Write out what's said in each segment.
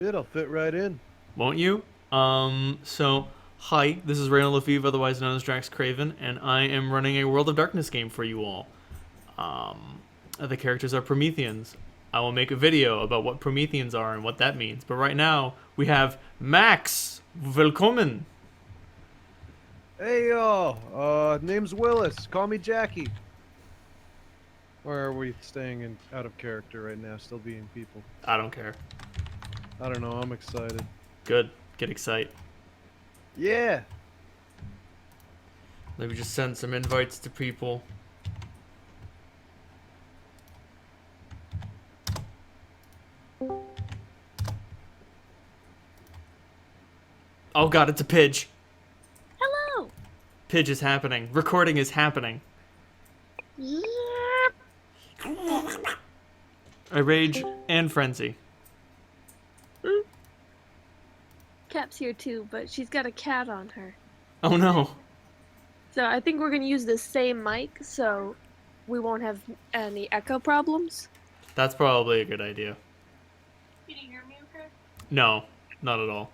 It'll fit right in. Won't you? Hi, this is Rayno Lefebvre, otherwise known as DraxxKraven, and I am running a World of Darkness game for you all. The characters are Prometheans. I will make a video about what Prometheans are and what that means, but right now we have Max. Willkommen. Hey yo, name's Willis. Call me Jackie. Or are we staying in out of character right now, still being people? I don't care. I don't know, I'm excited. Good. Get excited. Yeah! Let me just send some invites to people. Oh god, it's a Pidge. Hello. Pidge is happening. Recording is happening. Yep. I rage and frenzy. Cap's here too, but she's got a cat on her. Oh no. So I think we're gonna use the same mic, so we won't have any echo problems. That's probably a good idea. Can you hear me okay? No, not at all.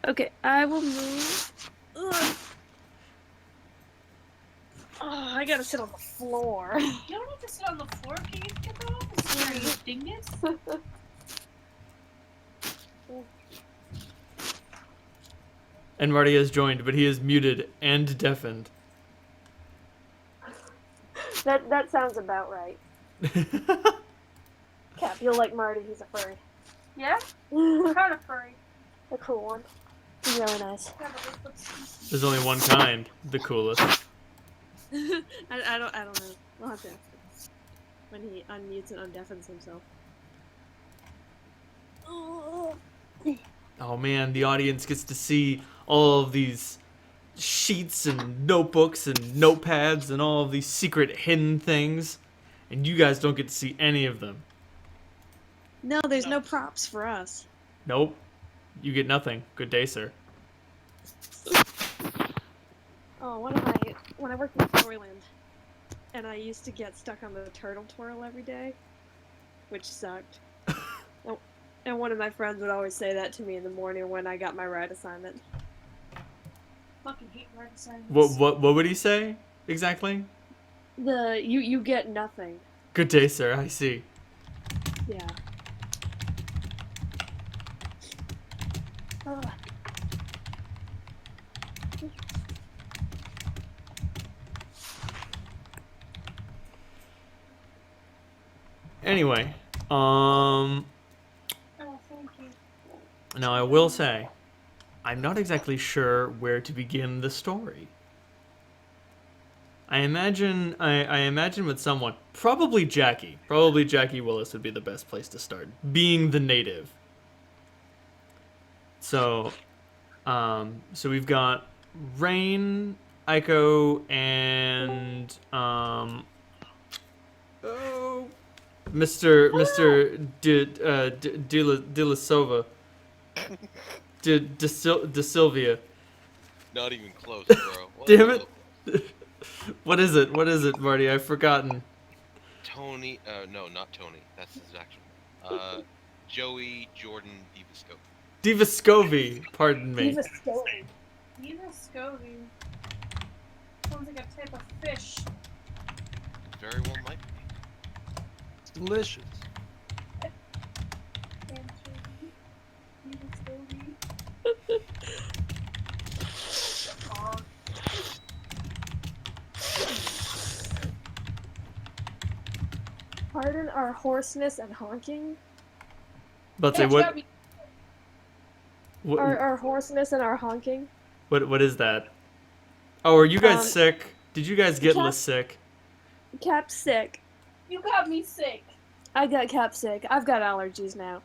Okay, I will move. Ugh. Oh, I gotta sit on the floor. You don't need to sit on the floor, can you get those? Where you dingus? And Marty has joined, but he is muted and deafened. That sounds about right. Cap, you'll like Marty. He's a furry. Yeah? A Kind of furry. cool one. He's really nice. There's only one kind, the coolest. I don't know. We'll have to ask him when he unmutes and undeafens himself. Oh man, the audience gets to see all of these sheets and notebooks and notepads and all of these secret hidden things, and you guys don't get to see any of them. No, there's no props for us. Nope. You get nothing. Good day, sir. Oh, when I worked in Storyland, and I used to get stuck on the turtle twirl every day, which sucked. And one of my friends would always say that to me in the morning when I got my ride assignment. Fucking hate red signs. What would he say exactly? You get nothing. Good day, sir. I see. Yeah. Ugh. Anyway, Oh, thank you. now I will say, I'm not exactly sure where to begin the story. I imagine with someone, probably Jackie. Probably Jackie Willis would be the best place to start, being the native. So we've got Rain, Aiko, and Mr. De La Silva, De Silvia. Not even close, bro. Damn it! What is it? What is it, Marty? I've forgotten. Tony, no, not Tony. That's his actual name. Joey Jordan Divascope. Divascovi, pardon me. He's a story. Nina Scovey. Sounds like a type of fish. Very well might be. It's delicious. Nina Scovey. Aw. Pardon our hoarseness and honking. But Yeah, say you what? got me. Our hoarseness and our honking. What is that? Oh, are you guys Um, sick? Did you guys get Cap- sick? Cap's sick. You got me sick. I got Cap sick. I've got allergies now.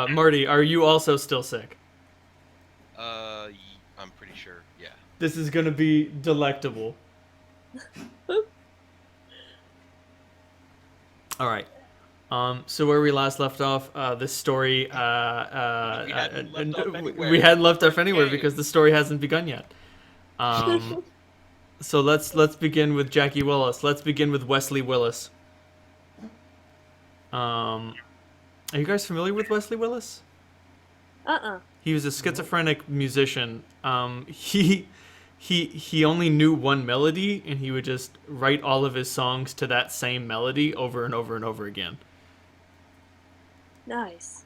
Marty, are you also still sick? I'm pretty sure. Yeah. This is gonna be delectable. All right. So where we last left off, this story, we hadn't left off anywhere because the story hasn't begun yet. So let's begin with Jackie Willis. Let's begin with Wesley Willis. Are you guys familiar with Wesley Willis? He was a schizophrenic musician. He only knew one melody, and he would just write all of his songs to that same melody over and over and over again. Nice.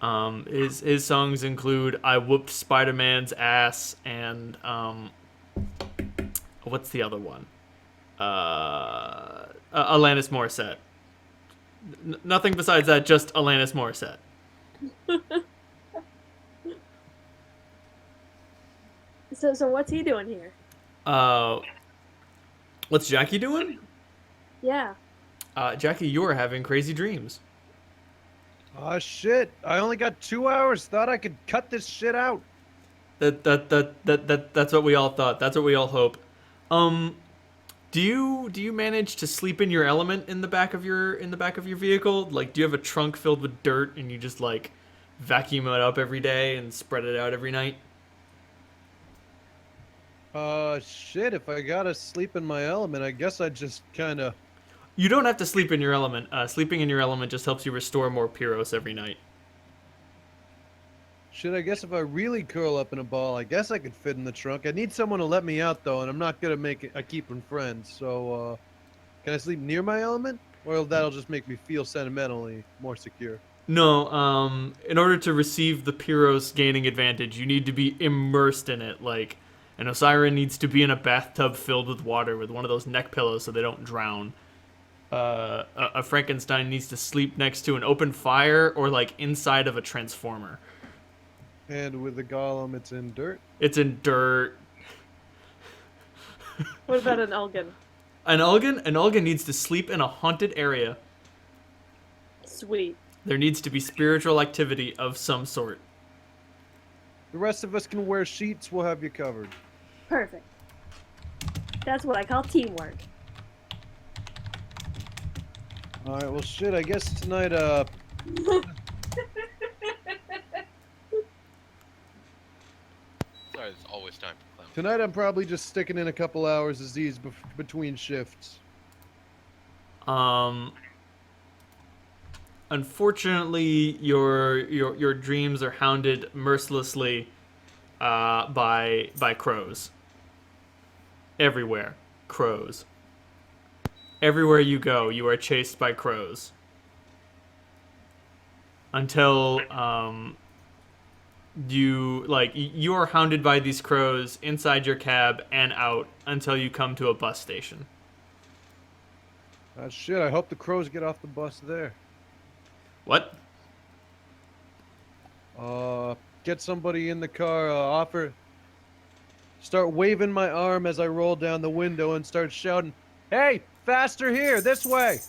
His songs include "I Whooped Spider-Man's Ass" and what's the other one? Alanis Morissette. Nothing besides that, just Alanis Morissette. So what's he doing here? What's Jackie doing? Yeah. Jackie, you are having crazy dreams. Oh shit! I only got 2 hours. Thought I could cut this shit out. That's what we all thought. That's what we all hope. Do you manage to sleep in your element in the back of your vehicle? Like, do you have a trunk filled with dirt and you just like vacuum it up every day and spread it out every night? Shit, if I gotta sleep in my element, I guess I just kinda... You don't have to sleep in your element. Sleeping in your element just helps you restore more Pyros every night. Shit, I guess if I really curl up in a ball, I guess I could fit in the trunk. I need someone to let me out, though, and I'm not gonna make it... I keep them friends, so, can I sleep near my element? Or that'll just make me feel sentimentally more secure? No, in order to receive the Pyros gaining advantage, you need to be immersed in it, like... An Osiris needs to be in a bathtub filled with water with one of those neck pillows so they don't drown. A Frankenstein needs to sleep next to an open fire or like inside of a transformer. And with the golem, it's in dirt? It's in dirt. What about an Elgin? An Elgin needs to sleep in a haunted area. Sweet. There needs to be spiritual activity of some sort. The rest of us can wear sheets, we'll have you covered. Perfect. That's what I call teamwork. Alright, well shit, I guess tonight, Sorry, there's always time for clowns. tonight I'm probably just sticking in a couple hours of Z's between shifts. Unfortunately, your dreams are hounded mercilessly by crows. Everywhere, crows. Everywhere you go, you are chased by crows. Until you are hounded by these crows inside your cab and out until you come to a bus station. Shit, I hope the crows get off the bus there. What? Get somebody in the car, start waving my arm as I roll down the window and start shouting, "Hey, faster here, this way!"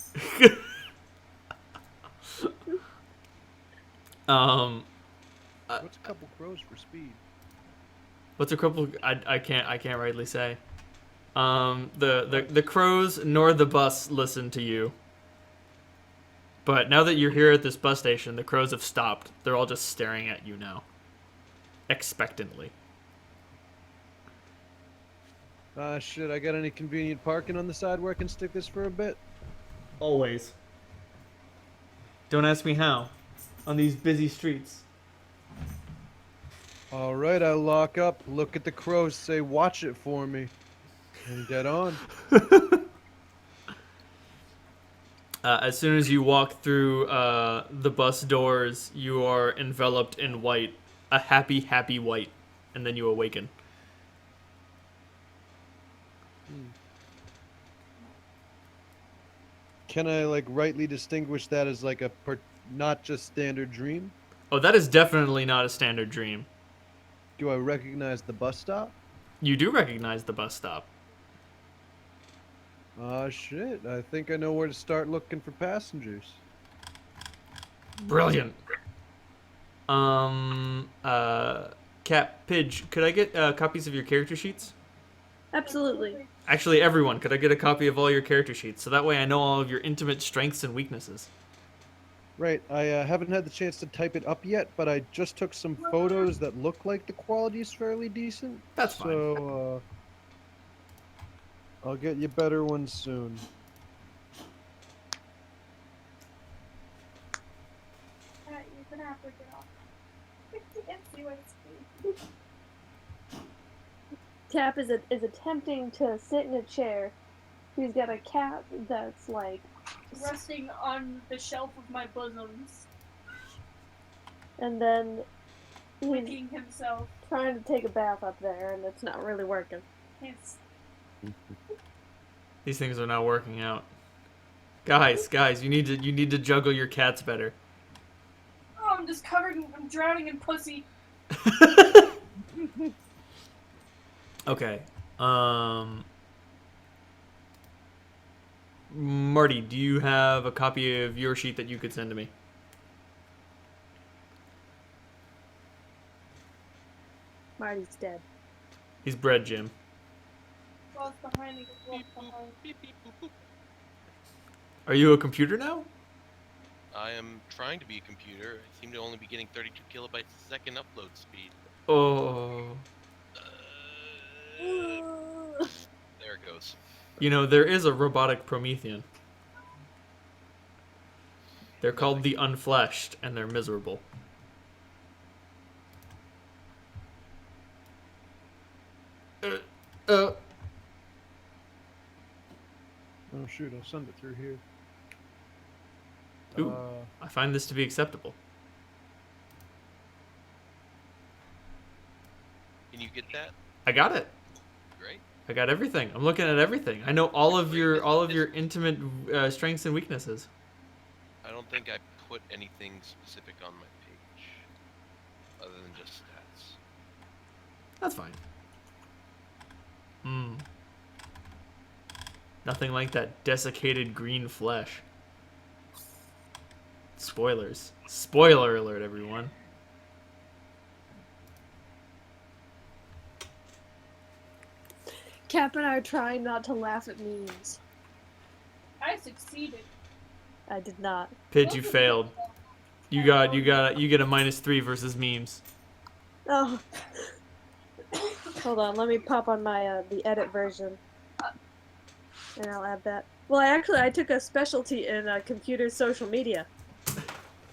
What's a couple crows for speed? What's a couple? I can't rightly say. The crows nor the bus listen to you. But now that you're here at this bus station, the crows have stopped. They're all just staring at you now. Expectantly. Shit, I got any convenient parking on the side where I can stick this for a bit? Always. Don't ask me how. On these busy streets. Alright, I lock up, look at the crows, say, "Watch it for me." And get on. As soon as you walk through the bus doors, you are enveloped in white. A happy, happy white. And then you awaken. Can I, like, rightly distinguish that as, like, not just standard dream? Oh, that is definitely not a standard dream. Do I recognize the bus stop? You do recognize the bus stop. Shit, I think I know where to start looking for passengers. Brilliant. Cat, Pidge, could I get copies of your character sheets? Absolutely. Actually, everyone, could I get a copy of all your character sheets? So that way I know all of your intimate strengths and weaknesses. Right, I haven't had the chance to type it up yet, but I just took some photos that look like the quality is fairly decent. That's fine. So, I'll get you better ones soon. Break it off. I can't see my screen. Cap is attempting to sit in a chair. He's got a cat that's like Resting on the shelf of my bosoms, and then he's licking himself. trying to take a bath up there, and it's not really working. It's These things are not working out. Guys, you need to juggle your cats better. oh, I'm just covered. I'm drowning in pussy. Okay. Marty, do you have a copy of your sheet that you could send to me? Marty's dead. He's bred, Jim. Walk behind me. Walk behind. Beep, beep, boop, boop. Are you a computer now? I am trying to be a computer. I seem to only be getting 32 kilobytes a second upload speed. Oh. There it goes. You know, there is a robotic Promethean. They're called the Unfleshed, and they're miserable. Oh shoot! I'll send it through here. Ooh. I find this to be acceptable. Can you get that? I got it. Great. I got everything. I'm looking at everything. I know all of your intimate strengths and weaknesses. I don't think I put anything specific on my page, other than just stats. That's fine. Nothing like that desiccated green flesh. Spoilers. Spoiler alert, everyone. Cap and I are trying not to laugh at memes. I succeeded. I did not. Pidge, you failed. You get a -3 versus memes. Oh. Hold on, let me pop on my the edit version, and I'll add that. Well, I took a specialty in computer social media.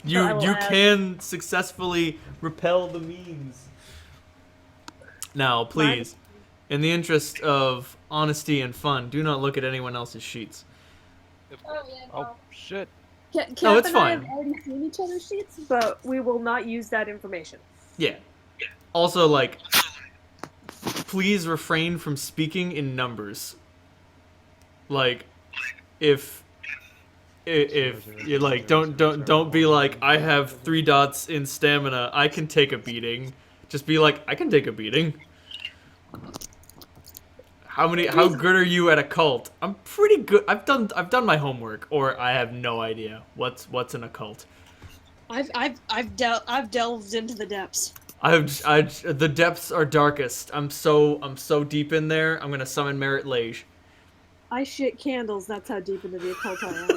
You I will add- can successfully repel the memes. Now, please, in the interest of honesty and fun, do not look at anyone else's sheets. Oh yeah. No. Oh shit! Cap No, it's and I have fine. already seen each other's sheets, but we will not use that information. Yeah. Also, like, please refrain from speaking in numbers. Like, if you like, don't be like, I have 3 dots in stamina, I can take a beating. Just be like, I can take a beating. How good are you at occult? I'm pretty good. I've done my homework, or I have no idea what's an occult. I've delved into the depths. The depths are darkest. I'm so deep in there. I'm gonna summon Merit Lage. I shit candles. That's how deep into the occult I am.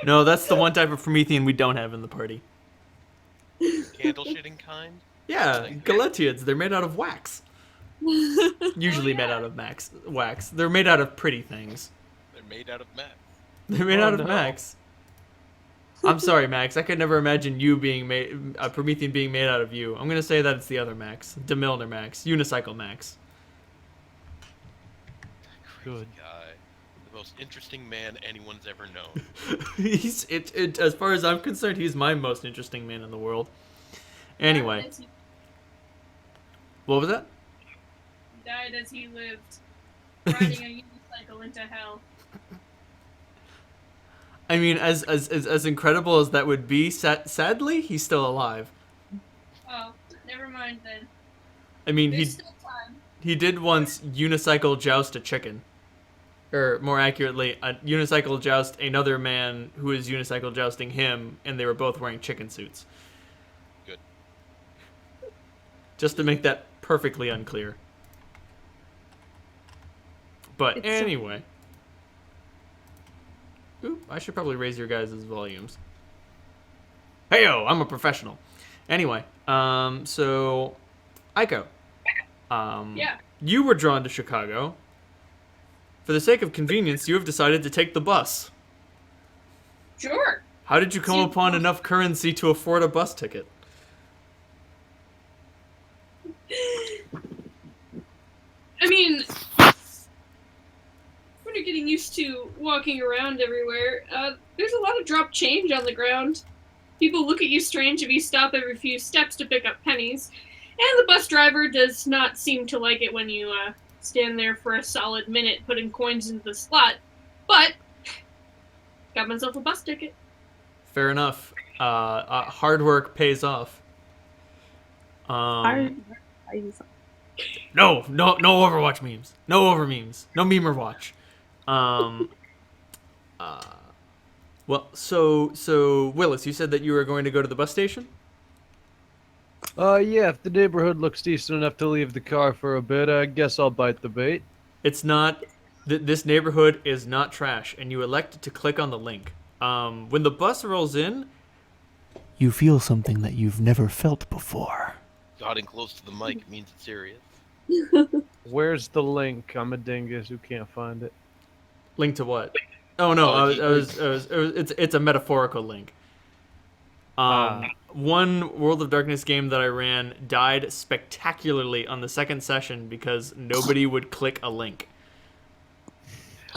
No, that's the one type of Promethean we don't have in the party. Candle shitting kind? Yeah, Galetiids. They're made out of wax. Usually Oh, made yeah. out of wax. They're made out of pretty things. They're made out of math. They're made Oh, out of no. Max. I'm sorry, Max. I could never imagine you being made, a Promethean being made out of you. I'm gonna say that it's the other Max, DeMilner Max, Unicycle Max. Good. Guy. The most interesting man anyone's ever known. As far as I'm concerned, he's my most interesting man in the world. Anyway, Died as he, what was that? died as he lived, riding a unicycle into hell. I mean, as incredible as that would be, sadly, he's still alive. Oh, never mind then. I mean, There's still time. he did once unicycle joust a chicken. Or, more accurately, a unicycle joust another man who is unicycle jousting him, and they were both wearing chicken suits. Good. Just to make that perfectly unclear. But It's anyway. Oop, I should probably raise your guys' volumes. Heyo, I'm a professional. Anyway, so Aiko. Yeah. You were drawn to Chicago. For the sake of convenience, you have decided to take the bus. Sure. How did you come upon enough currency to afford a bus ticket? I mean, when you're getting used to walking around everywhere, there's a lot of dropped change on the ground. People look at you strange if you stop every few steps to pick up pennies. And the bus driver does not seem to like it when you stand there for a solid minute putting coins into the slot. But, got myself a bus ticket. Fair enough. Hard work pays off. No Overwatch memes. No over memes. No memer watch. Well, so Willis, you said that you were going to go to the bus station? Yeah, if the neighborhood looks decent enough to leave the car for a bit, I guess I'll bite the bait. It's not. This neighborhood is not trash, and you elect to click on the link. When the bus rolls in, you feel something that you've never felt before. Nodding close to the mic means it's serious. Where's the link? I'm a dingus who can't find it. Link to what? Oh no, it's a metaphorical link. One World of Darkness game that I ran died spectacularly on the second session because nobody would click a link.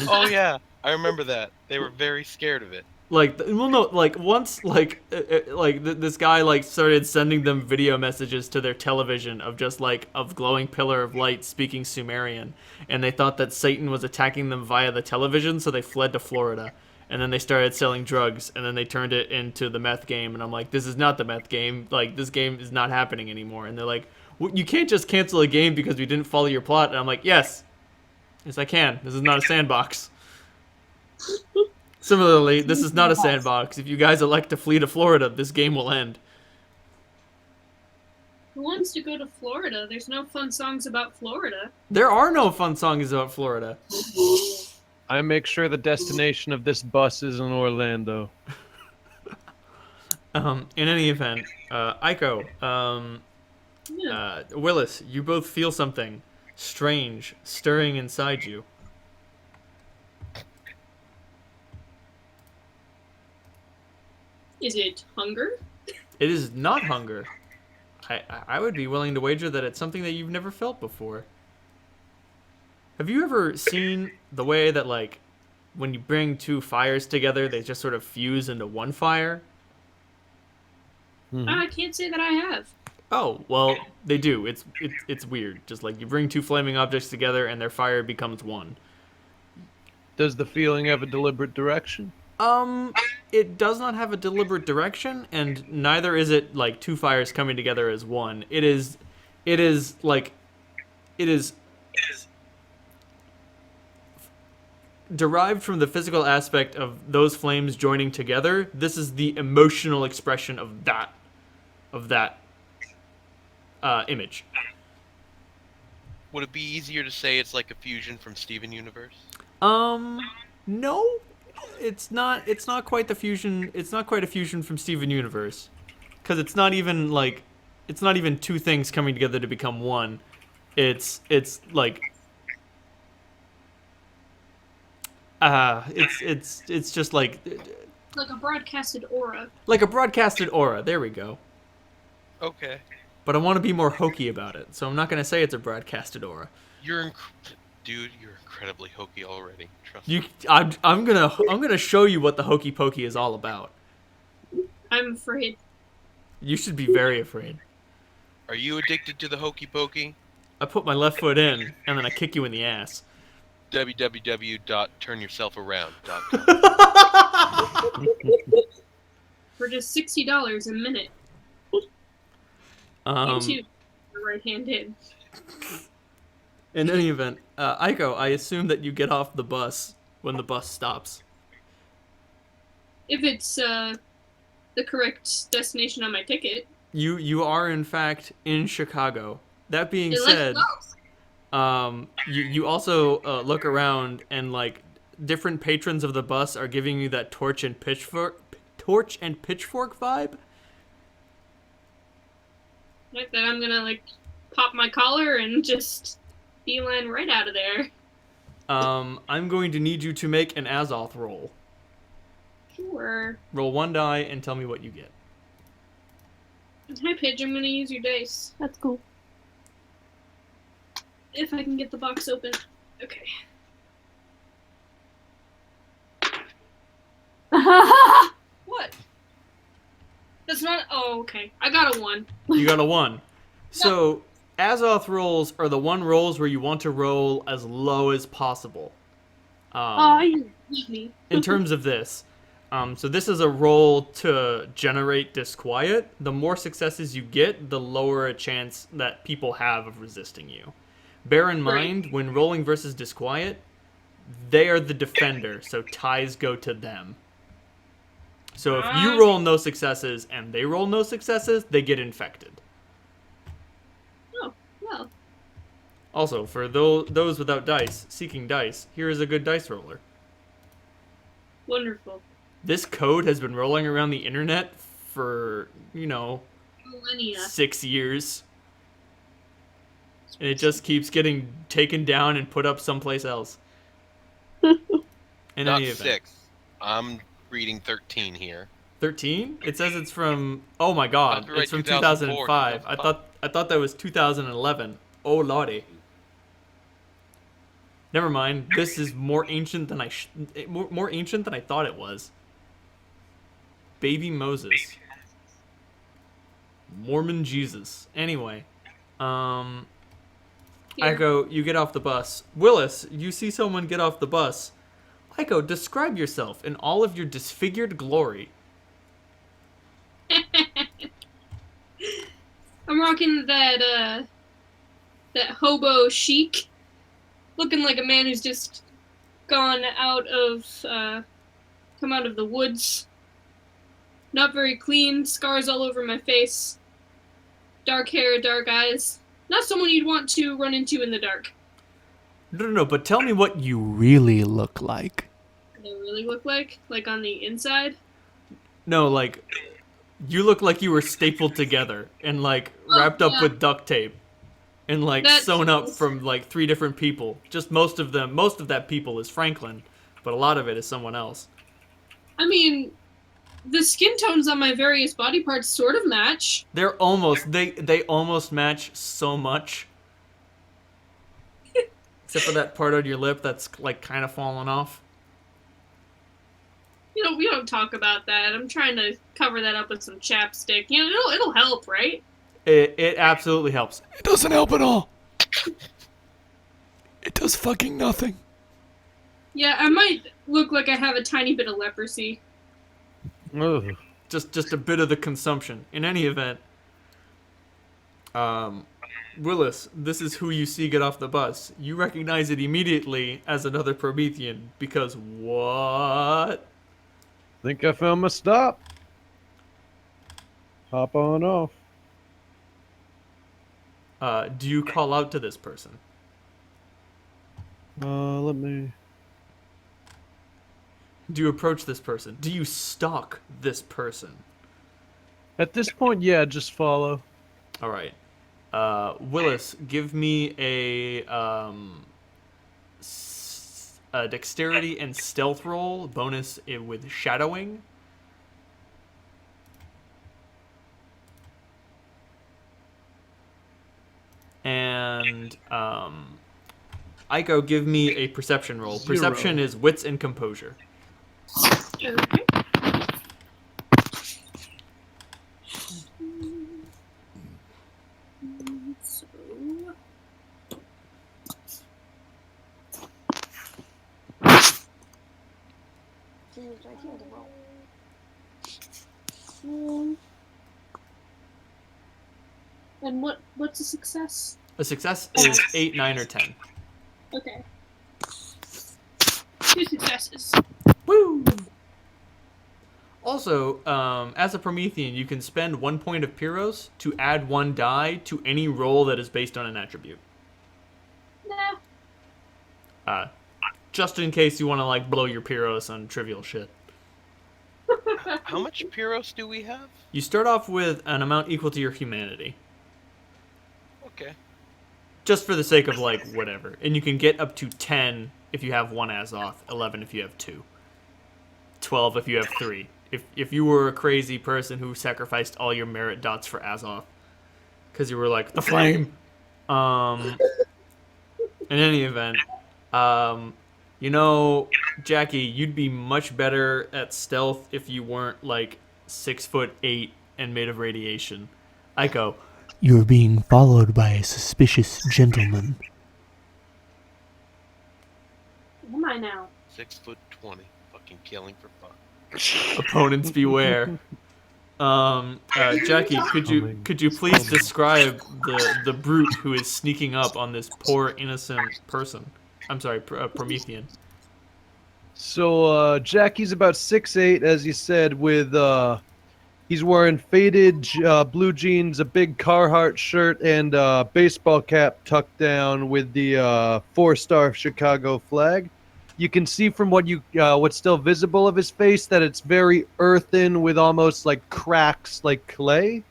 Oh yeah, I remember that. They were very scared of it. Like, well, no, like once, this guy like started sending them video messages to their television of just like of glowing pillar of light speaking Sumerian, and they thought that Satan was attacking them via the television, so they fled to Florida. And then they started selling drugs, and then they turned it into the meth game. And I'm like, this is not the meth game. Like, this game is not happening anymore. And they're like, well, you can't just cancel a game because we didn't follow your plot. And I'm like, yes, I can. This is not a sandbox. Similarly, this is not a sandbox. If you guys elect to flee to Florida, this game will end. Who wants to go to Florida? There's no fun songs about Florida. There are no fun songs about Florida. I make sure the destination of this bus is in Orlando. In any event, Aiko, Willis, you both feel something strange stirring inside you. Is it hunger? It is not hunger. I would be willing to wager that it's something that you've never felt before. Have you ever seen the way that, like, when you bring two fires together, they just sort of fuse into one fire? Mm-hmm. I can't say that I have. Oh, well, they do. It's weird. Just like you bring two flaming objects together and their fire becomes one. Does the feeling have a deliberate direction? It does not have a deliberate direction, and neither is it like two fires coming together as one. It is derived from the physical aspect of those flames joining together. This is the emotional expression of that image. Would it be easier to say it's like a fusion from Steven Universe? No, it's not. It's not quite the fusion. It's not quite a fusion from Steven Universe, because it's not even two things coming together to become one. It's like. It's just like a broadcasted aura. Like a broadcasted aura. There we go. Okay. But I want to be more hokey about it, so I'm not gonna say it's a broadcasted aura. Dude, you're incredibly hokey already. Trust me. I'm gonna show you what the hokey pokey is all about. I'm afraid. You should be very afraid. Are you addicted to the hokey pokey? I put my left foot in, and then I kick you in the ass. www.turnyourselfaround.com. For just $60 a minute. You too. Your right hand in. In any event, Aiko, I assume that you get off the bus when the bus stops. If it's the correct destination on my ticket. You are in fact in Chicago. That being said, you also look around and like different patrons of the bus are giving you that torch and pitchfork vibe. Like that, I'm gonna like pop my collar and just beeline right out of there. I'm going to need you to make an Azoth roll. Sure. Roll 1 die and tell me what you get. Hi, Pidge. I'm gonna use your dice. That's cool. If I can get the box open. Okay. What? That's not. Oh, okay. I got a 1. You got a 1. So, Azoth rolls are the one rolls where you want to roll as low as possible. You beat me. In terms of this. So this is a roll to generate disquiet. The more successes you get, the lower a chance that people have of resisting you. Bear in mind, when rolling versus disquiet, they are the defender, so ties go to them. So if you roll no successes and they roll no successes, they get infected. Oh, well. Also, for those without dice, seeking dice, here is a good dice roller. Wonderful. This code has been rolling around the internet for, Millennia. 6 years. And it just keeps getting taken down and put up someplace else. In Not any event. 6. I'm reading 13 here. 13? It says it's from. Oh my God! Copyright It's from 2004. 2005. I thought that was 2011. Oh lordy. Never mind. This is more ancient than more ancient than I thought it was. Baby Moses. Mormon Jesus. Anyway, Here. Aiko, you get off the bus. Willis, you see someone get off the bus. Aiko, describe yourself in all of your disfigured glory. I'm rocking that hobo chic, looking like a man who's just gone come out of the woods. Not very clean, scars all over my face, dark hair, dark eyes. Not someone you'd want to run into in the dark. No, but tell me what you really look like. What do they really look like? Like on the inside? No, like, you look like you were stapled together and, like, wrapped up with duct tape. And, like, sewn up from, like, 3 different people. Just most of that people is Franklin, but a lot of it is someone else. I mean, the skin tones on my various body parts sort of match. They're almost, they almost match so much. Except for that part on your lip that's, like, kind of fallen off. We don't talk about that. I'm trying to cover that up with some chapstick. It'll help, right? It absolutely helps. It doesn't help at all. It does fucking nothing. Yeah, I might look like I have a tiny bit of leprosy. Ugh. Just a bit of the consumption. In any event, Willis, this is who you see get off the bus. You recognize it immediately as another Promethean because what? Think I found my stop. Hop on off. Do you call out to this person? Let me. Do you approach this person? Do you stalk this person? At this point, yeah, just follow. All right. Willis, give me a dexterity and stealth roll, bonus with shadowing. And Aiko, give me a perception roll. 0. Perception is wits and composure. Okay. So... And what's a success? A success is 8, 9, or 10. Okay. 2 successes. Woo! Also, as a Promethean, you can spend 1 point of Pyros to add 1 die to any roll that is based on an attribute. Nah. Just in case you want to, like, blow your Pyros on trivial shit. How much Pyros do we have? You start off with an amount equal to your humanity. Okay. Just for the sake of, like, whatever. And you can get up to 10 if you have 1 Azoth, 11 if you have 2. 12 if you have 3. If you were a crazy person who sacrificed all your merit dots for Azoth, because you were like the flame. In any event, you know, Jackie, you'd be much better at stealth if you weren't like 6'8" and made of radiation. Aiko, You're being followed by a suspicious gentleman. Am I now? 6'20", fucking killing for fun. opponents beware. Jackie, could you please describe the brute who is sneaking up on this poor innocent person? I'm sorry, Promethean. So Jackie's about 6'8", as you said, with he's wearing faded blue jeans, a big Carhartt shirt, and a baseball cap tucked down with the 4-star Chicago flag. You can see from what's still visible of his face that it's very earthen with almost like cracks like clay.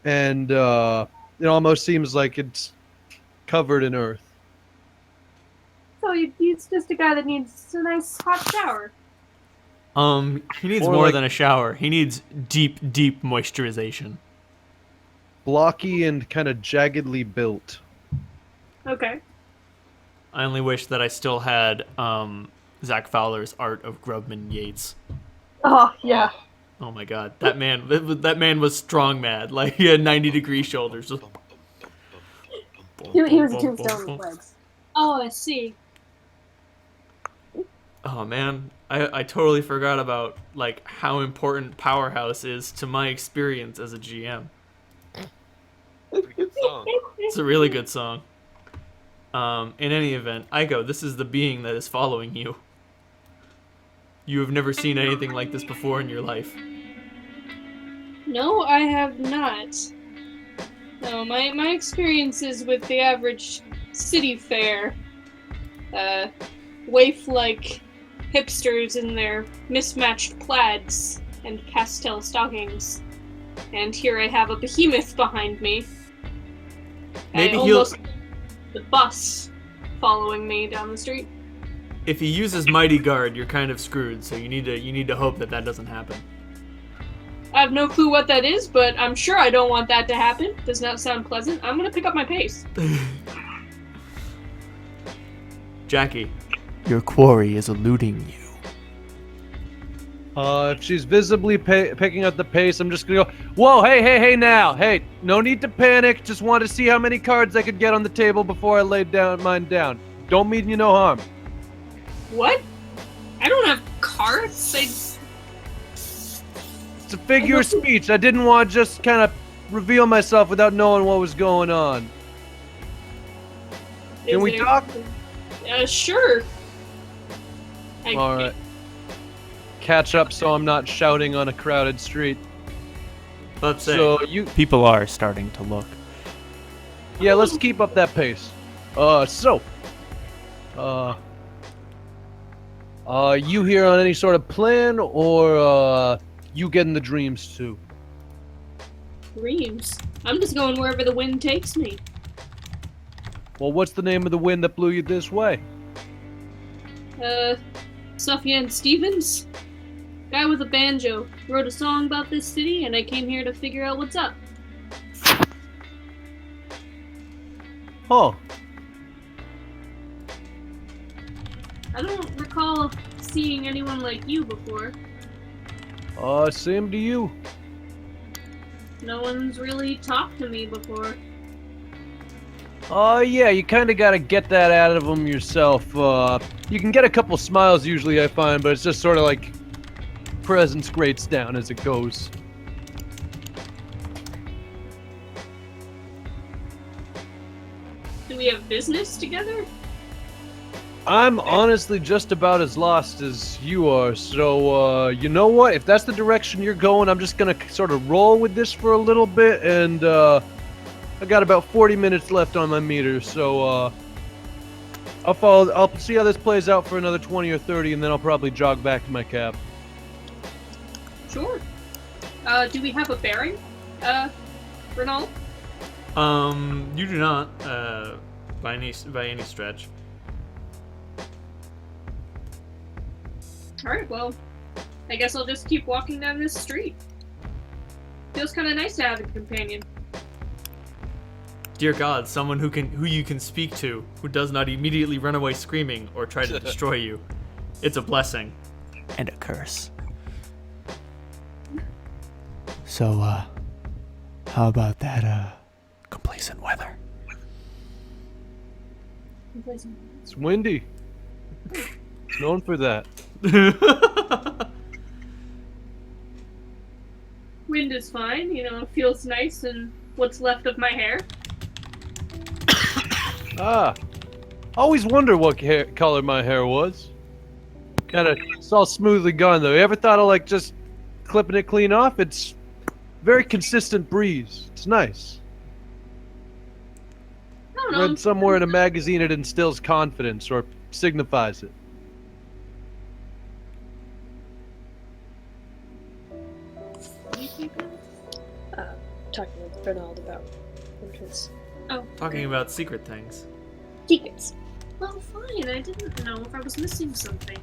And it almost seems like it's covered in earth. So he's just a guy that needs a nice hot shower. He needs More more like- than a shower. He needs deep moisturization. Blocky and kind of jaggedly built. Okay. I only wish that I still had Zach Fowler's art of Grubman Yates. Oh yeah. Oh my god, that man was strong mad. Like he had 90-degree shoulders. Just He was a tombstone with legs. Oh, I see. Oh man, I totally forgot about like how important Powerhouse is to my experience as a GM. Pretty good song. It's a really good song. In any event, Aiko, this is the being that is following you. You have never seen anything like this before in your life. No, I have not. No, my experiences with the average city fair, waif-like hipsters in their mismatched plaids and pastel stockings. And here I have a behemoth behind me. Maybe I he'll- almost the bus following me down the street. If he uses Mighty Guard, you're kind of screwed. So you need to hope that doesn't happen. I have no clue what that is, but I'm sure I don't want that to happen. Does not sound pleasant. I'm gonna pick up my pace. Jackie, Your quarry is eluding you. If she's visibly picking up the pace, I'm just gonna go, whoa, hey now. Hey, no need to panic. Just want to see how many cards I could get on the table before I laid mine down. Don't mean you no harm. What? I don't have cards. It's a figure of speech. I didn't want to just kind of reveal myself without knowing what was going on. Can we talk? Sure. All right. Catch up so I'm not shouting on a crowded street. let's say. So you, People are starting to look. yeah, let's keep up that pace. You here on any sort of plan, or you getting the dreams too? Dreams. I'm just going wherever the wind takes me. Well, what's the name of the wind that blew you this way? Sufjan Stevens? Guy with a banjo. Wrote a song about this city, and I came here to figure out what's up. Huh. I don't recall seeing anyone like you before. Same to you. No one's really talked to me before. Yeah, you kind of got to get that out of them yourself. You can get a couple smiles usually, I find, but it's just sort of like presence grates down as it goes. Do we have business together? I'm honestly just about as lost as you are, so, you know what? If that's the direction you're going, I'm just gonna sort of roll with this for a little bit, and, I got about 40 minutes left on my meter, so, I'll see how this plays out for another 20 or 30, and then I'll probably jog back to my cab. Sure. Do we have a bearing? Renal? You do not, by any stretch. Alright, well, I guess I'll just keep walking down this street. Feels kind of nice to have a companion. Dear God, someone who you can speak to, who does not immediately run away screaming or try to destroy you. It's a blessing. And a curse. So, how about that, complacent weather? It's windy. It's known for that. Wind is fine, you know, it feels nice and what's left of my hair. Ah. Always wonder what color my hair was. Kinda, it's all smoothly gone though. You ever thought of like just clipping it clean off? It's very consistent breeze. It's nice. I don't know. Read somewhere in a magazine it instills confidence or signifies it. Talking with Bernard about entrance. Talking about secret things. Secrets. Well, fine, I didn't know if I was missing something.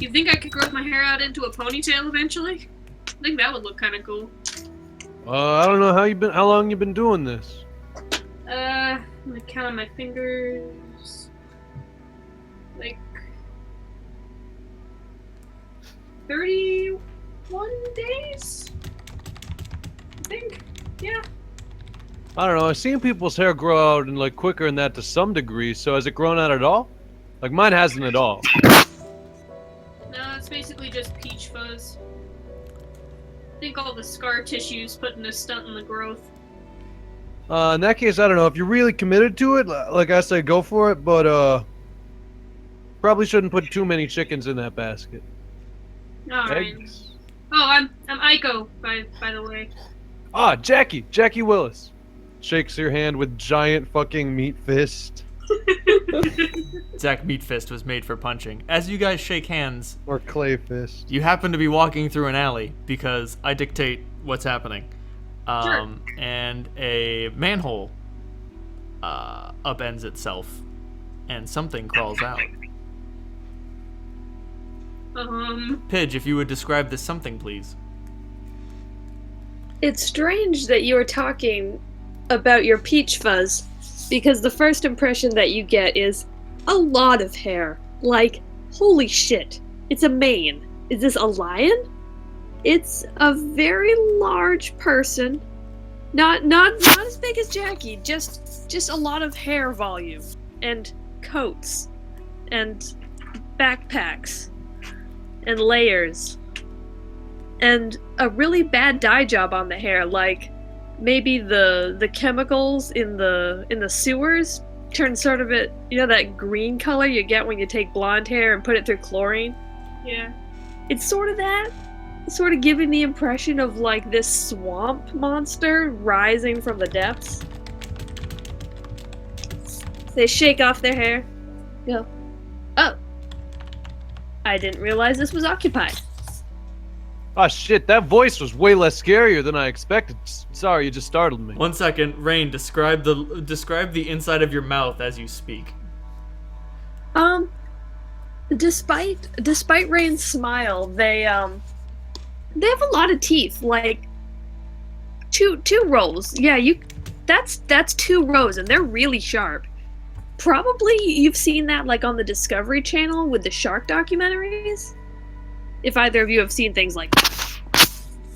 You think I could grow my hair out into a ponytail eventually? I think that would look kind of cool. I don't know how long you been doing this. I'm gonna count on my fingers. Like 31 days? I think. Yeah. I don't know. I've seen people's hair grow out and like quicker than that to some degree. So has it grown out at all? Like mine hasn't at all. No, it's basically just peach fuzz. I think all the scar tissue's putting a stunt in the growth. In that case, I don't know. If you're really committed to it, like I say, go for it. But probably shouldn't put too many chickens in that basket. Alright. Eggs. Oh, I'm Aiko, by the way. Ah, Jackie Willis. Shakes your hand with giant fucking meat fist. Zach Meatfist was made for punching. As you guys shake hands, Or clay fist. you happen to be walking through an alley because I dictate what's happening. Sure. And a manhole upends itself, and something crawls out. Pidge, if you would describe this something, please. It's strange that you were talking about your peach fuzz, because the first impression that you get is a lot of hair. Like, holy shit, it's a mane. Is this a lion? It's a very large person. Not as big as Jackie, just a lot of hair volume. And coats. And backpacks. And layers. And a really bad dye job on the hair, like maybe the chemicals in the sewers turn sort of it, you know, that green color you get when you take blonde hair and put it through chlorine? Yeah. It's sort of that. It's sort of giving the impression of like this swamp monster rising from the depths. They shake off their hair. Go. Oh. I didn't realize this was occupied. Ah, shit, that voice was way less scarier than I expected. Sorry, you just startled me. 1 second, Rain, describe the inside of your mouth as you speak. Despite Rain's smile, they have a lot of teeth, like two rows. Yeah, that's 2 rows, and they're really sharp. Probably you've seen that like on the Discovery Channel with the shark documentaries. If either of you have seen things like that.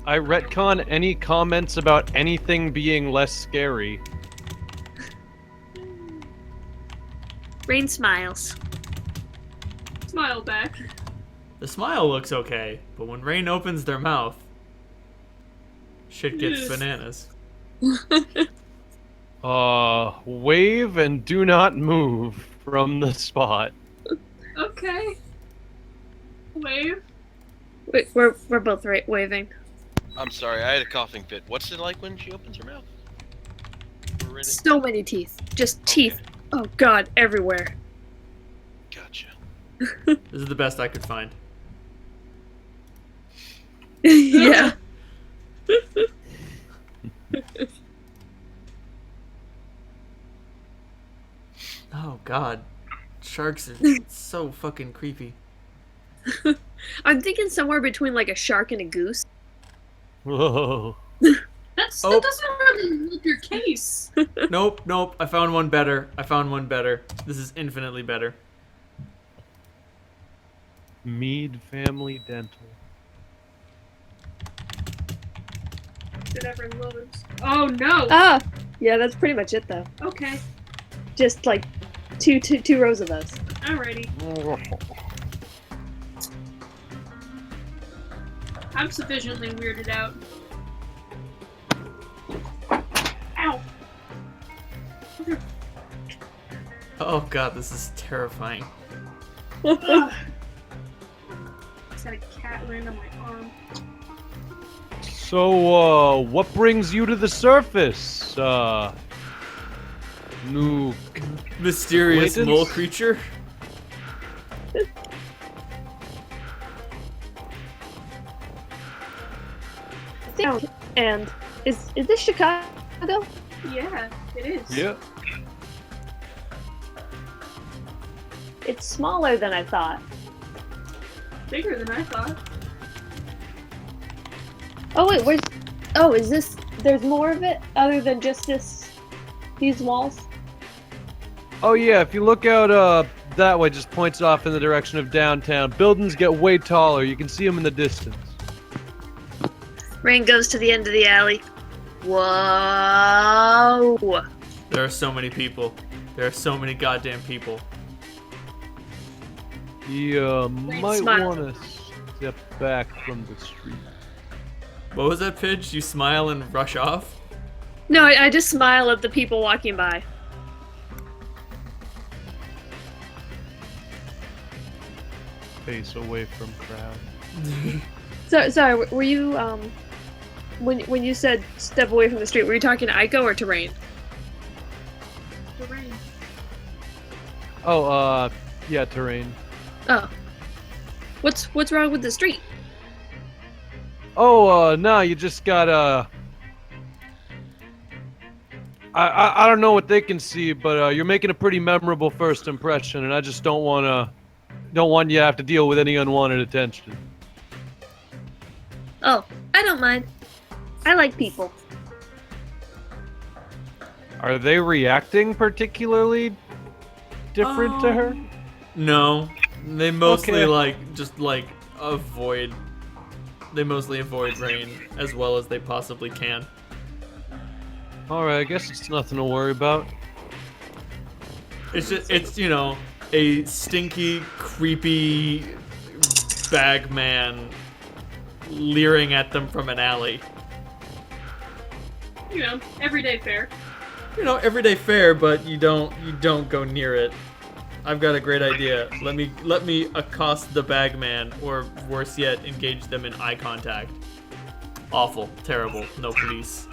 I retcon any comments about anything being less scary. Rain smiles. Smile back. The smile looks okay, but when Rain opens their mouth, shit gets bananas. Wave and do not move from the spot. Okay. Wave. Wait, we're both waving. I'm sorry, I had a coughing fit. What's it like when she opens her mouth? We're in it. So many teeth. Just teeth. Oh god, everywhere. Gotcha. This is the best I could find. Yeah. Oh God, sharks are so fucking creepy. I'm thinking somewhere between like a shark and a goose. Whoa. Oh. That doesn't really help your case. Nope. I found one better. This is infinitely better. Mead Family Dental. It ever loads. Oh no. Ah, yeah, that's pretty much it though. Okay. Just like two rows of those. Alrighty. I'm sufficiently weirded out. Ow. Oh God, this is terrifying. Ugh. Just had a cat land on my arm. So, what brings you to the surface, Nuke? Mysterious Acquaintance? mole creature. And is this Chicago? Yeah, it is. Yeah. It's smaller than I thought. Bigger than I thought. Oh wait, where's? Oh, is this? There's more of it other than just these walls. Oh yeah, if you look out that way, just points off in the direction of downtown. Buildings get way taller. You can see them in the distance. Rain goes to the end of the alley. Whoa! There are so many people. There are so many goddamn people. You might smile. want to step back from the street. What was that, Pidge? You smile and rush off? No, I just smile at the people walking by. Face away from crowd. So sorry, were you when you said step away from the street, were you talking to Aiko or to Rain? The rain. Oh, yeah, terrain. Oh, what's wrong with the street? Oh, no, you just got I don't know what they can see, but you're making a pretty memorable first impression, and I just don't want you to have to deal with any unwanted attention. Oh, I don't mind. I like people. Are they reacting particularly different to her? No, they mostly Okay. avoid. They mostly avoid Rain as well as they possibly can. Alright, I guess it's nothing to worry about. It's a stinky, creepy bag man leering at them from an alley. You know, everyday fare. Everyday fare, but you don't go near it. I've got a great idea. Let me accost the bag man, or worse yet, engage them in eye contact. Awful, terrible, no police.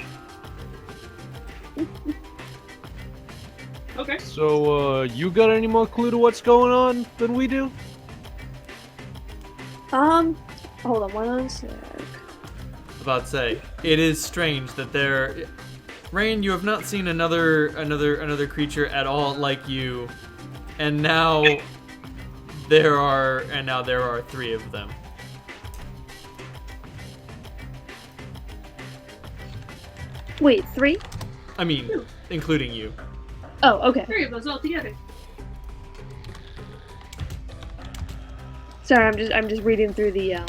Okay. So, you got any more clue to what's going on than we do? Hold on one sec. About to say, it is strange that there, Rain, you have not seen another creature at all like you, and now there are three of them. Wait, 3? I mean, including you. Oh, okay. 3 of us all together. Sorry, I'm just reading through the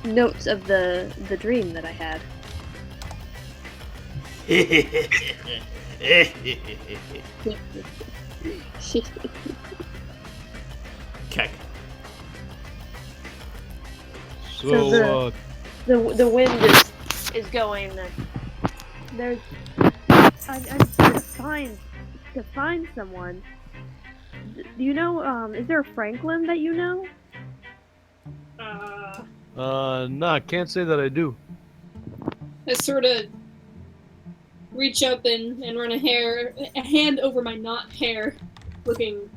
notes of the dream that I had. Keck. So, The wind is going. There's I'm trying to find someone. Do you know? Is there a Franklin that you know? nah, can't say that I do. I sort of reach up and run a hand over my not hair, looking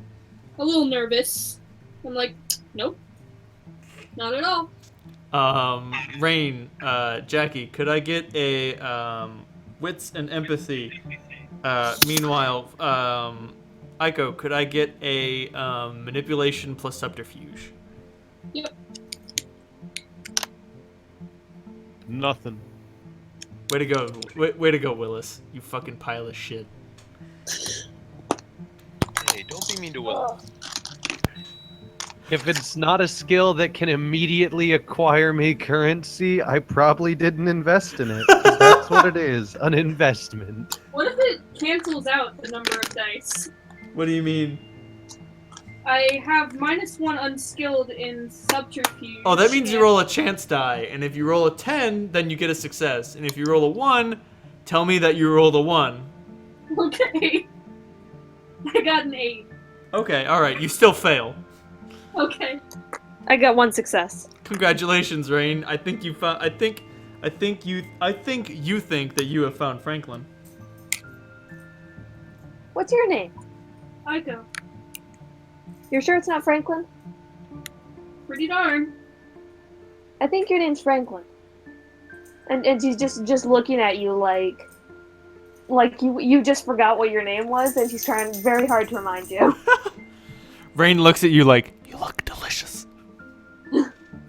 a little nervous. I'm like, nope, not at all. Rain, Jackie, could I get a wits and empathy? Meanwhile, Aiko, could I get a manipulation plus subterfuge? Yep. Nothing. Way to go, way to go, Willis. You fucking pile of shit. Hey, don't be mean to Will. If it's not a skill that can immediately acquire me currency, I probably didn't invest in it. 'Cause that's what it is, an investment. What if it cancels out the number of dice? What do you mean? I have -1 unskilled in subterfuge. Oh, that means you and- roll a chance die, and if you roll a 10, then you get a success. And if you roll a 1, tell me that you rolled a 1. Okay. I got an 8. Okay, alright, you still fail. Okay. I got 1 success. Congratulations, Rain. I think you found. I think you think that you have found Franklin. What's your name? Aiko. You're sure it's not Franklin? Pretty darn. I think your name's Franklin. And she's just looking at you like you just forgot what your name was, and she's trying very hard to remind you. Rain looks at you like, you look delicious.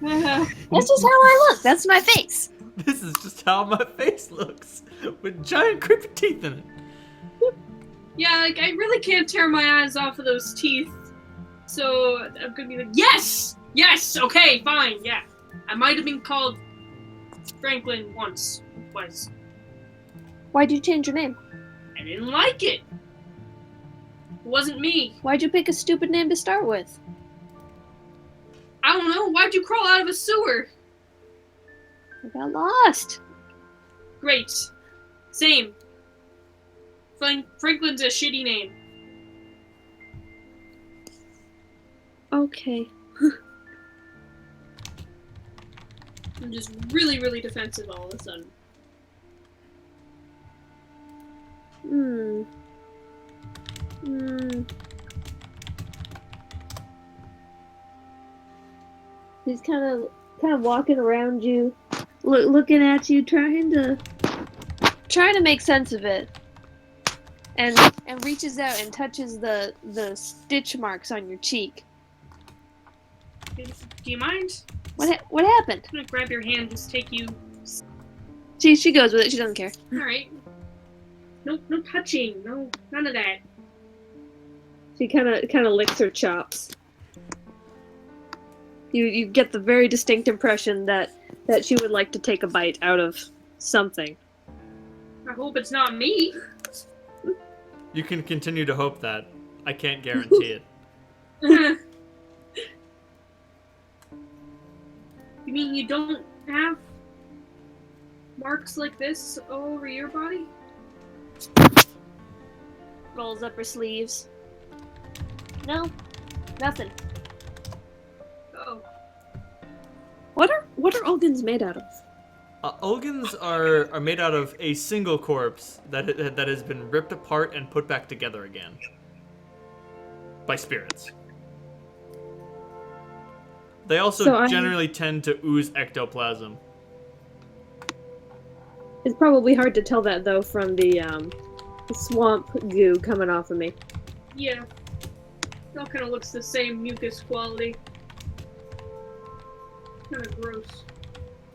That's just how I look. That's my face. This is just how my face looks, with giant creepy teeth in it. Yeah, like, I really can't tear my eyes off of those teeth. So, I'm gonna be like, yes! Yes! Okay, fine, yeah. I might have been called Franklin once. Was. Why'd you change your name? I didn't like it. It wasn't me. Why'd you pick a stupid name to start with? I don't know. Why'd you crawl out of a sewer? I got lost. Great. Same. Franklin's a shitty name. Okay. I'm just really, really defensive all of a sudden. He's kind of walking around you, looking at you, trying to make sense of it, and reaches out and touches the stitch marks on your cheek. Do you mind? What happened? I'm gonna grab your hand, just take you. She goes with it. She doesn't care. Alright. No touching. No, none of that. She kind of licks her chops. You get the very distinct impression that she would like to take a bite out of something. I hope it's not me. You can continue to hope that. I can't guarantee it. You mean you don't have marks like this all over your body? Rolls up her sleeves. No, nothing. Oh. What are Olgans made out of? Olgans are made out of a single corpse that has been ripped apart and put back together again by spirits. They also generally tend to ooze ectoplasm. It's probably hard to tell that though from the swamp goo coming off of me. Yeah. It all kind of looks the same mucus quality. Kind of gross.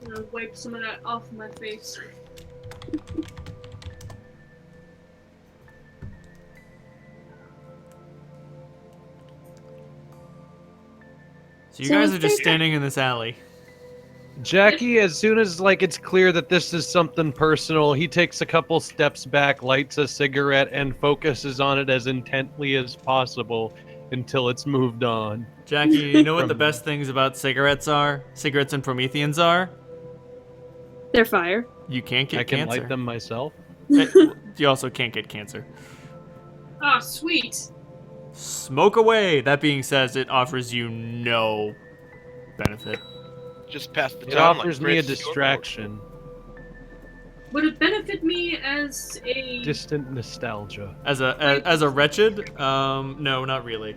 I'm gonna wipe some of that off my face. So you guys are just standing in this alley. Jackie, as soon as it's clear that this is something personal, he takes a couple steps back, lights a cigarette, and focuses on it as intently as possible until it's moved on. Jackie, you know what the best things about cigarettes are? Cigarettes and Prometheans are? They're fire. You can't get cancer. I can light them myself. You also can't get cancer. Ah, sweet. Smoke away. That being said, it offers you no benefit. Just pass the time. It offers like me a Fritz. distraction. Would it benefit me as a... Distant nostalgia. As a wretched? No, not really.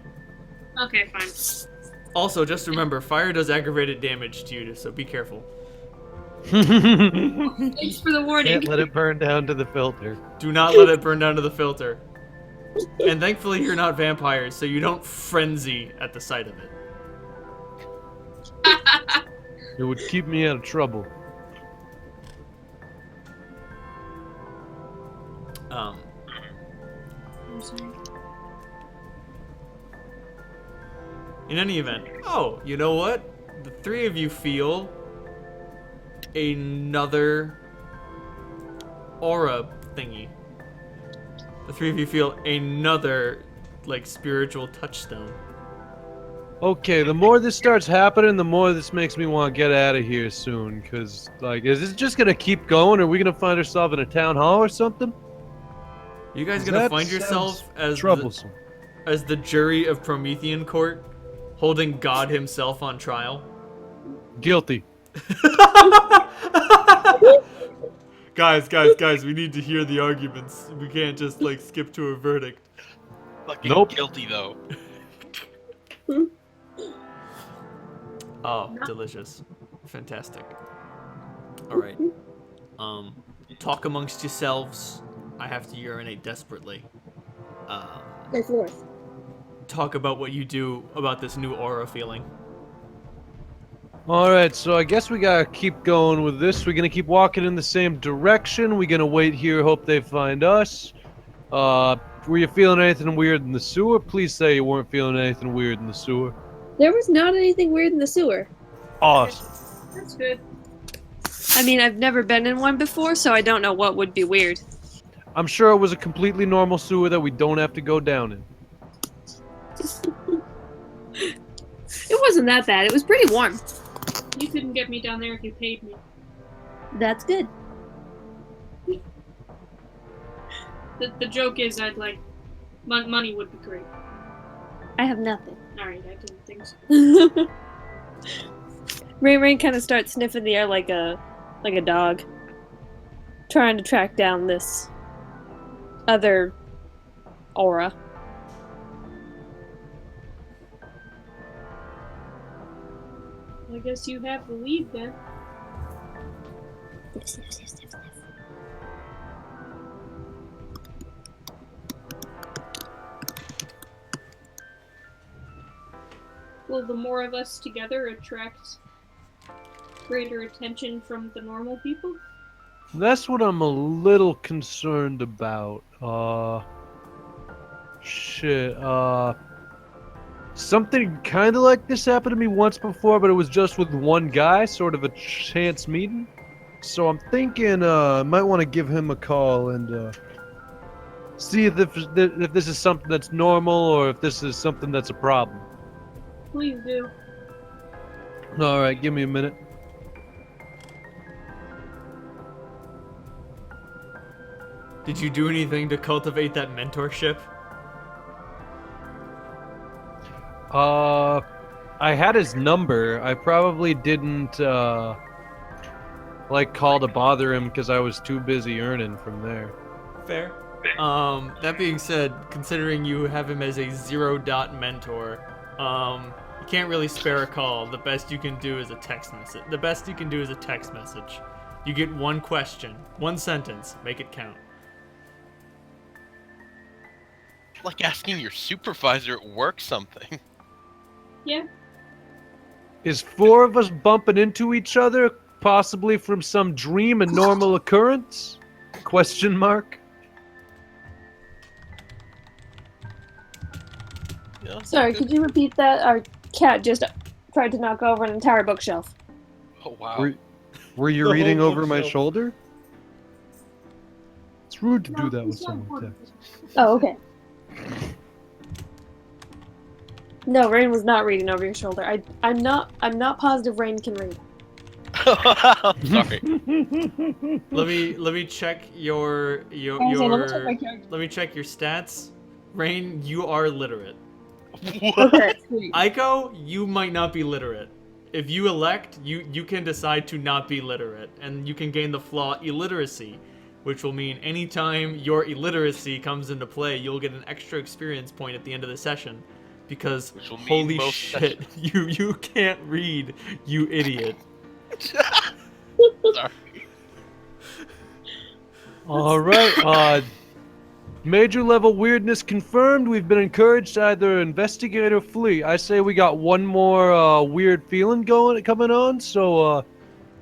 Okay, fine. Also, just remember, fire does aggravated damage to you, so be careful. Thanks for the warning. Can't let it burn down to the filter. Do not let it burn down to the filter. And thankfully you're not vampires, so you don't frenzy at the sight of it. It would keep me out of trouble. Um, I'm sorry. in any event, oh, you know what? The three of you feel another aura thingy. The three of you feel another, like, spiritual touchstone. Okay, the more this starts happening, the more this makes me want to get out of here soon. Cause, like, is this just gonna keep going? Are we gonna find ourselves in a town hall or something? You guys 'Cause gonna that find yourself sounds as troublesome. as the jury of Promethean court, holding God himself on trial? Guilty. Guys, we need to hear the arguments. We can't just, like, skip to a verdict. Fucking Nope. guilty though. Oh, delicious. Fantastic. Alright. Talk amongst yourselves. I have to urinate desperately. Go forth. Talk about what you do about this new aura feeling. Alright, so I guess we gotta keep going with this. We're gonna keep walking in the same direction. We're gonna wait here, hope they find us. Were you feeling anything weird in the sewer? Please say you weren't feeling anything weird in the sewer. There was not anything weird in the sewer. Awesome. That's good. I mean, I've never been in one before, so I don't know what would be weird. I'm sure it was a completely normal sewer that we don't have to go down in. It wasn't that bad. It was pretty warm. You couldn't get me down there if you paid me. That's good. The joke is I'd like money would be great. I have nothing. Alright, I didn't think so. Rain kind of starts sniffing the air like a dog, trying to track down this other aura. I guess you have the lead then. Will the more of us together attract greater attention from the normal people? That's what I'm a little concerned about. Shit, something kind of like this happened to me once before, but it was just with one guy, sort of a chance meeting. So I'm thinking, I might want to give him a call and, see if this is something that's normal or if this is something that's a problem. Please do. Alright, give me a minute. Did you do anything to cultivate that mentorship? I had his number. I probably didn't, like, call to bother him because I was too busy earning from there. Fair. That being said, considering you have him as a 0-dot mentor, you can't really spare a call. The best you can do is a text message. You get one question, one sentence, make it count. Like asking your supervisor at work something. Yeah. Is 4 of us bumping into each other, possibly from some dream and normal occurrence? Question mark. Yeah, Sorry, good. could you repeat that? Our cat just tried to knock over an entire bookshelf. Oh wow. Were you The reading whole over my bookshelf. shoulder? It's rude to do that with someone like that. Oh, okay. No, Rain was not reading over your shoulder. I'm not positive Rain can read. Sorry. Let me check your Honestly, let me check my character. let me check your stats. Rain, you are literate. What? Okay, sweet. Aiko, you might not be literate. If you elect, you can decide to not be literate, and you can gain the flaw illiteracy, which will mean anytime your illiteracy comes into play, you'll get an extra experience point at the end of the session. Because Which will mean holy most shit, you can't read, you idiot. Sorry. All right. Major level weirdness confirmed. We've been encouraged to either investigate or flee. I say we got one more weird feeling coming on, so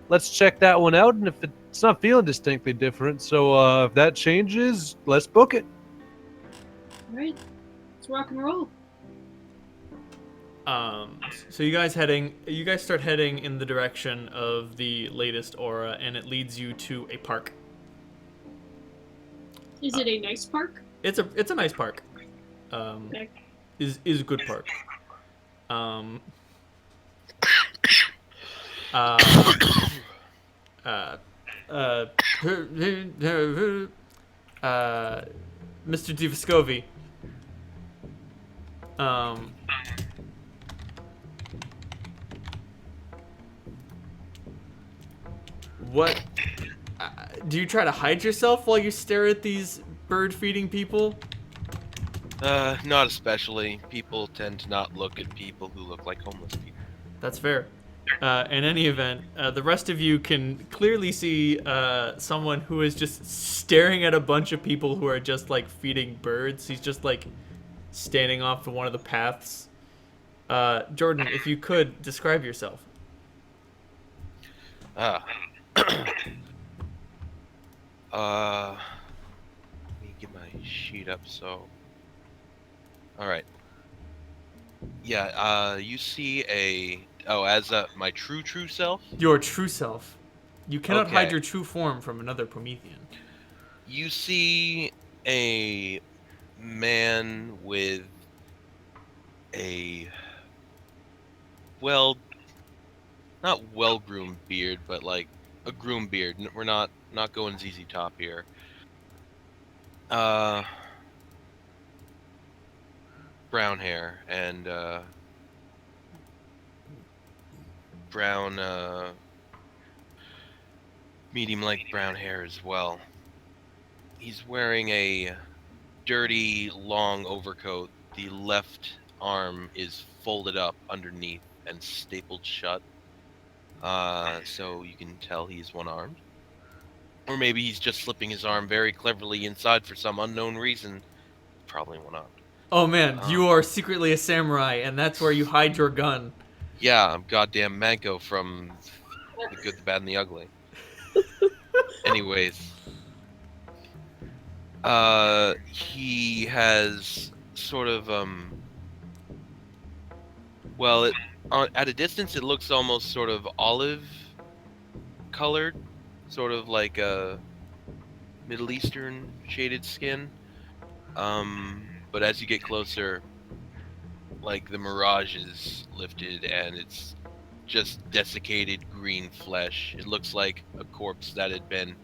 let's check that one out. And if it's not feeling distinctly different, so if that changes, let's book it. All right, let's rock and roll. So you guys start heading in the direction of the latest aura, and it leads you to a park. Is it a nice park? It's a nice park. Okay. Is a good park. Mr. Divascovi. What? Do you try to hide yourself while you stare at these bird-feeding people? Not especially. People tend to not look at people who look like homeless people. That's fair. In any event, the rest of you can clearly see someone who is just staring at a bunch of people who are just like feeding birds. He's just like standing off of one of the paths. Jordan, if you could describe yourself. Let me get my sheet up. So, all right. Yeah. You see as my true self. Your true self. You cannot hide Okay. your true form from another Promethean. You see a man with a not well-groomed beard, but like a groomed beard. We're not going ZZ Top here. Brown hair and brown medium-length brown hair as well. He's wearing a dirty long overcoat. The left arm is folded up underneath and stapled shut. So you can tell he's one-armed. Or maybe he's just slipping his arm very cleverly inside for some unknown reason. Probably one-armed. Oh man, you are secretly a samurai, and that's where you hide your gun. Yeah, I'm goddamn Manko from The Good, the Bad, and the Ugly. Anyways. He has sort of, at a distance it looks almost sort of olive colored, sort of like a Middle Eastern shaded skin. But as you get closer, like the mirage is lifted and it's just desiccated green flesh. It looks like a corpse that had been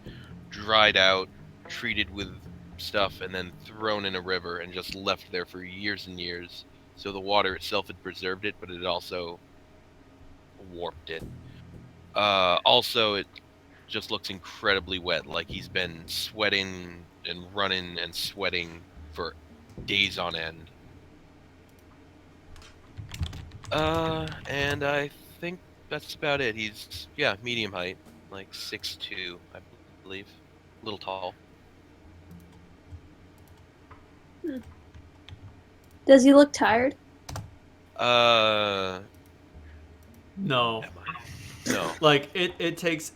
dried out, treated with stuff, and then thrown in a river and just left there for years and years. So the water itself had preserved it, but it also warped it. Also, it just looks incredibly wet, like he's been sweating and running and sweating for days on end. And I think that's about it. He's, medium height, like 6'2", I believe. A little tall. Does he look tired? No. No. Like it takes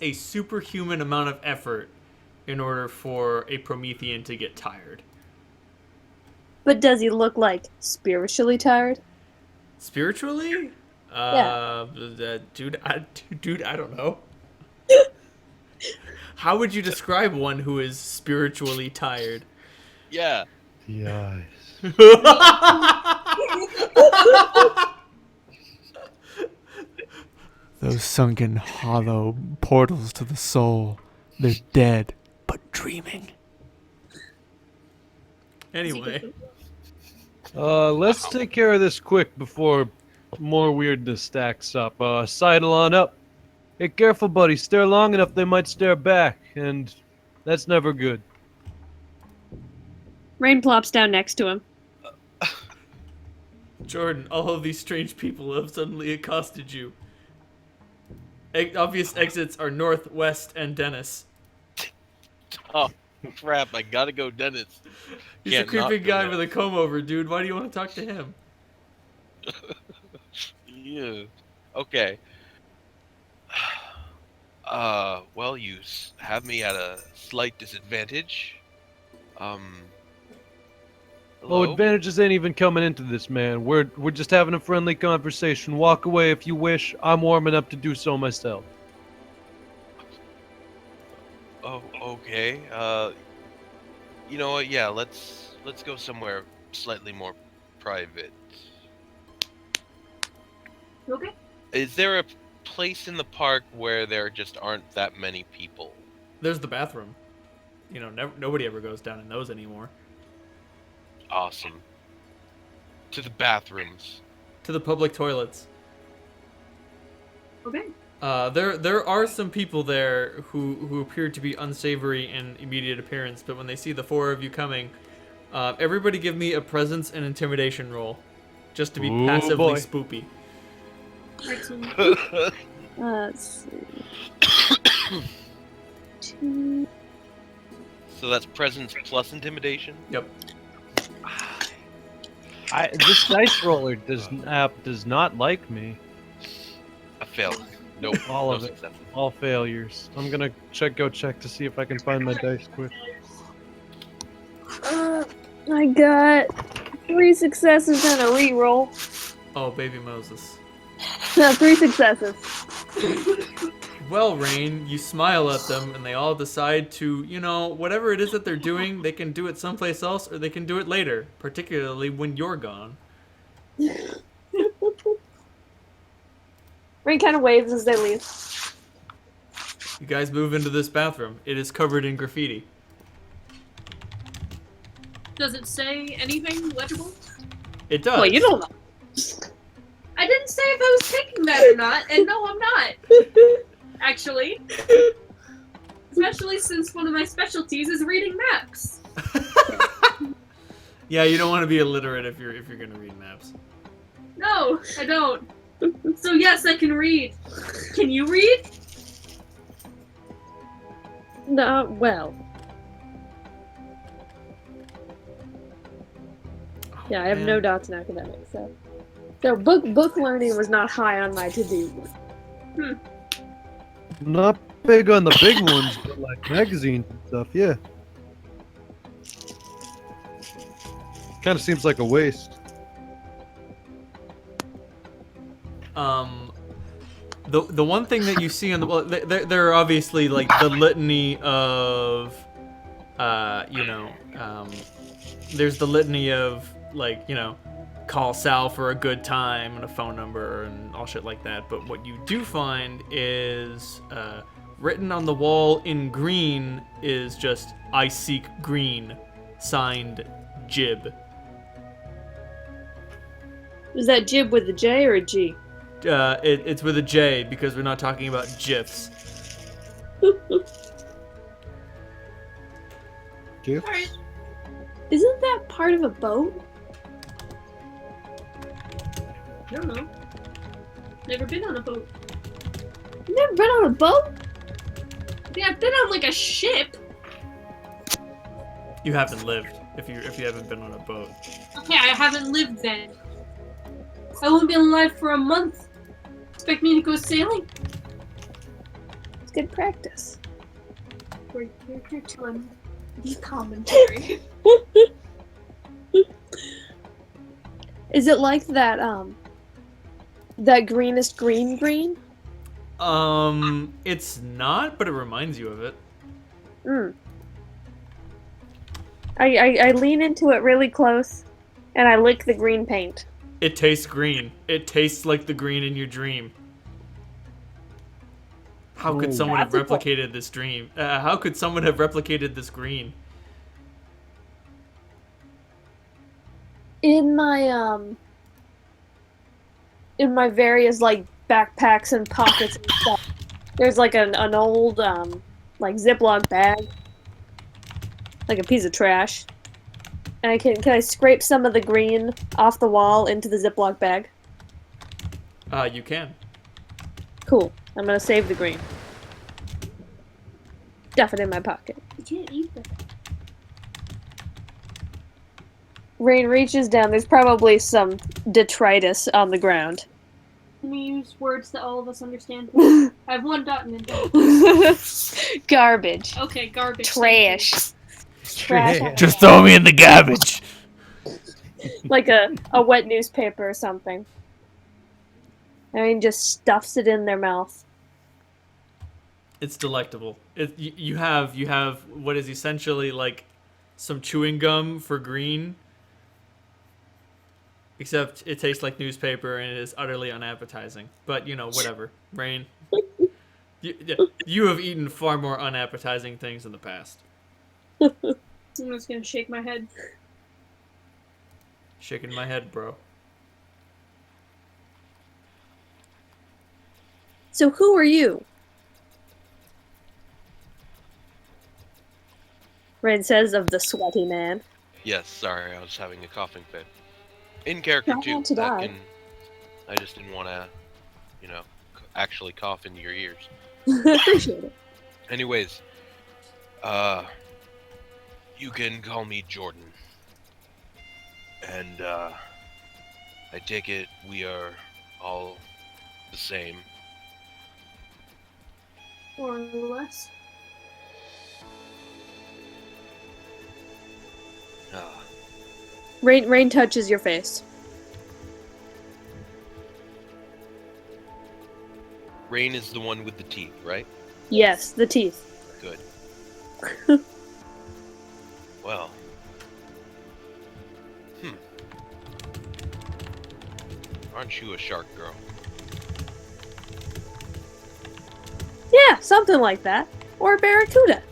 a superhuman amount of effort in order for a Promethean to get tired. But does he look like spiritually tired? Spiritually? Yeah. Dude, I don't know. How would you describe one who is spiritually tired? Yeah. The eyes. Those sunken, hollow portals to the soul. They're dead, but dreaming. Anyway. Let's take care of this quick before more weirdness stacks up. Sidle on up. Hey, careful, buddy. Stare long enough, they might stare back, and that's never good. Rain plops down next to him. Jordan, all of these strange people have suddenly accosted you. Obvious exits are north, west, and Dennis. Oh, Crap, I gotta go, Dennis. He's a Can't not creepy go guy there. with a comb over, dude. Why do you want to talk to him? Yeah. Okay. Well, you have me at a slight disadvantage. Oh, Hello? advantages ain't even coming into this, man. We're just having a friendly conversation. Walk away if you wish. I'm warming up to do so myself. Oh, okay. You know what? Yeah, let's go somewhere slightly more private. Okay. Is there a place in the park where there just aren't that many people? There's the bathroom. You know, nobody ever goes down in those anymore. Awesome. To the bathrooms. To the public toilets. Okay. There are some people there who appear to be unsavory in immediate appearance, but when they see the four of you coming, everybody give me a presence and intimidation roll, just to be Ooh, passively boy. spoopy. Let's see. 2. So that's presence plus intimidation? Yep. This dice roller does not like me. I failed. Nope. All no of it. success. All failures. I'm gonna go check to see if I can find my dice quick. I got 3 successes and a reroll. Oh, baby Moses. No, 3 successes. Well, Rain, you smile at them, and they all decide to, you know, whatever it is that they're doing, they can do it someplace else, or they can do it later, particularly when you're gone. Rain kind of waves as they leave. You guys move into this bathroom. It is covered in graffiti. Does it say anything legible? It does. Well, you don't know. I didn't say if I was picking that or not, and no, I'm not. Actually. Especially since one of my specialties is reading maps. Yeah, you don't want to be illiterate if you're gonna read maps. No, I don't. So yes, I can read. Can you read? No, well. Yeah, I have no dots in academics, so. So book learning was not high on my to-do list. Not big on the big ones, but like magazines and stuff, yeah. Kind of seems like a waste. The one thing that you see on the well, there are obviously like the litany of, there's the litany of like call Sal for a good time and a phone number and all shit like that. But what you do find is written on the wall in green is just "I seek green," signed Jib. Is that Jib with a J or a G? It's with a J because we're not talking about GIFs. Gifts? Alright. Isn't that part of a boat? I don't know. Never been on a boat. You've never been on a boat? Yeah, I've been on like a ship. You haven't lived if you haven't been on a boat. Okay, I haven't lived then. I won't be alive for a month. Expect me to go sailing? It's good practice. We're here to the commentary. Is it like that, that greenest green? It's not, but it reminds you of it. I lean into it really close, and I lick the green paint. It tastes green. It tastes like the green in your dream. How could someone have That's a replicated this dream? How could someone have replicated this green? In my various like backpacks and pockets and stuff, there's like an old like Ziploc bag, like a piece of trash. And can I scrape some of the green off the wall into the Ziploc bag? You can. Cool. I'm gonna save the green. stuff it in my pocket. You can't eat that. Rain reaches down. There's probably some detritus on the ground. Can we use words that all of us understand? I have one dot in it. Garbage. Okay, garbage. Trash. Trash. Yeah. Just throw me in the garbage. Like a wet newspaper or something. I mean, just stuffs it in their mouth. It's delectable. You have what is essentially like some chewing gum for green, except it tastes like newspaper and it is utterly unappetizing. But you know, whatever. Rain. You have eaten far more unappetizing things in the past. I'm just gonna shake my head. Shaking my head, bro. So who are you? Rain says of the sweaty man. Yes, sorry, I was having a coughing fit. In character Try too. not to die. I just didn't want to, actually cough into your ears. Appreciate it. Anyways, you can call me Jordan. And, I take it we are all the same. Or less. Rain touches your face. Rain is the one with the teeth, right? Yes, the teeth. Good. Well. Aren't you a shark girl? Yeah, something like that. Or a barracuda.